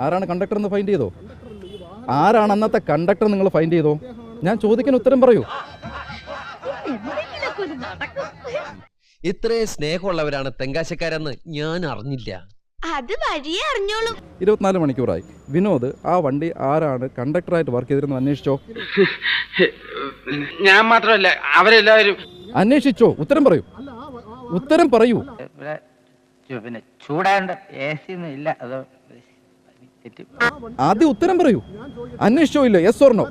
ആരാണ് കണ്ടക്ടർ എന്ന് ഫൈൻഡ് ചെയ്തോ? ആരാണ് അന്നത്തെ കണ്ടക്ടർ നിങ്ങൾ ഫൈൻഡ് ചെയ്തോ? ഞാൻ ചോദിക്കുന്ന ഉത്തരം പറയൂ. ഇത്രയും സ്നേഹമുള്ളവരാണ് തെങ്കാശക്കാരെന്ന് ഞാൻ അറിഞ്ഞില്ല. അത് വഴിയേ അറിഞ്ഞോളൂ. 24 മണിക്കൂറായി. വിനോദ് ആ വണ്ടി ആരാണ് കണ്ടക്ടറായിട്ട് വർക്ക് ചെയ്തിരുന്നത് അന്വേഷിച്ചോ? ഞാൻ മാത്രമല്ല, അവരെല്ലാവരും അന്വേഷിച്ചോ? ഉത്തരം പറയൂ, ഉത്തരം പറയൂ. പിന്നെ ചൂടാണ്ട് AC ഒന്നും ഇല്ല, അത് ആദ്യം ഉത്തരം പറയൂ. അന്വേഷിച്ചോ ഇല്ലോ? Yes or no?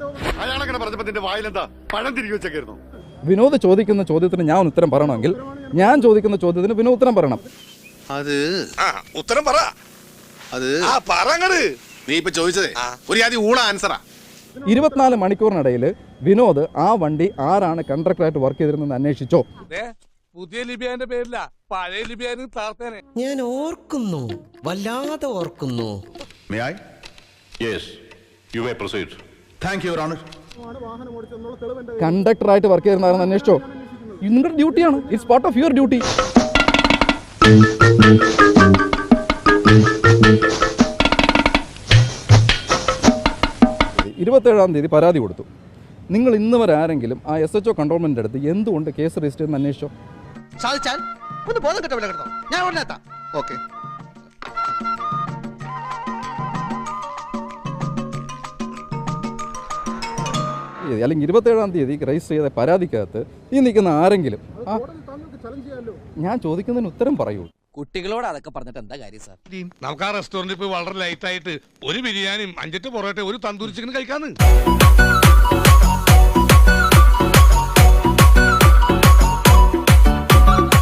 വിനോദ് ചോദിക്കുന്ന ചോദ്യത്തിന് ഞാൻ ഉത്തരം പറയണമെങ്കിൽ ഞാൻ ചോദിക്കുന്ന ചോദ്യത്തിന് വിനോദ് ഉത്തരം പറയണം. അത് ഉത്തരം പറ. അത് നീ ഇപ്പൊ ചോദിച്ചതേ ഒരു ആദ്യം ഊള ആൻസറാ. 24 മണിക്കൂറിനിടയിൽ വിനോദ് ആ വണ്ടി ആരാണ് കണ്ടക്ടറായിട്ട് വർക്ക് ചെയ്തിരുന്നത് അന്വേഷിച്ചോ? പുതിയ ലിബിയാന്റെ പേരില്ല, പഴയ ലിബിയാനും താർത്തേനെ ഞാൻ ഓർക്കുന്നു, വല്ലാതെ ഓർക്കുന്നു. കണ്ടക്ടറായിട്ട് വർക്ക് ചെയ്തിരുന്നായിരുന്നു അന്വേഷിച്ചോ? നിങ്ങളുടെ ഡ്യൂട്ടിയാണ്. It's part of your duty. 27-ാം തീയതി പരാതി കൊടുത്തു. നിങ്ങൾ ഇന്ന് വരെ ആരെങ്കിലും ആ SHO കൺട്രോൾമെന്റിന്റെ അടുത്ത് എന്തുകൊണ്ട് കേസ് രജിസ്റ്റർ ചെയ്യുന്ന അന്വേഷിച്ചോ? സാധിച്ചാൽ ഒന്ന് ബോധം കിട്ടോ, ഞാൻ ഉടനെ എത്താം. ഓക്കെ. അല്ലെങ്കിൽ 27-ാം തീയതി രജിസ്റ്റർ ചെയ്ത പരാതിക്കകത്ത് ഈ നിൽക്കുന്ന ആരെങ്കിലും ഞാൻ ചോദിക്കുന്നതിന് ഉത്തരം പറയൂ. കുട്ടികളോട് അതൊക്കെ പറഞ്ഞിട്ട് എന്താ കാര്യം സാർ? നമുക്ക് ആ റെസ്റ്റോറന്റിൽ പോയി വളരെ ലൈറ്റ് ആയിട്ട് ഒരു ബിരിയാണിയും 5 പൊറോട്ട ഒരു തന്തൂരി ചിക്കൻ കഴിക്കാന്ന്.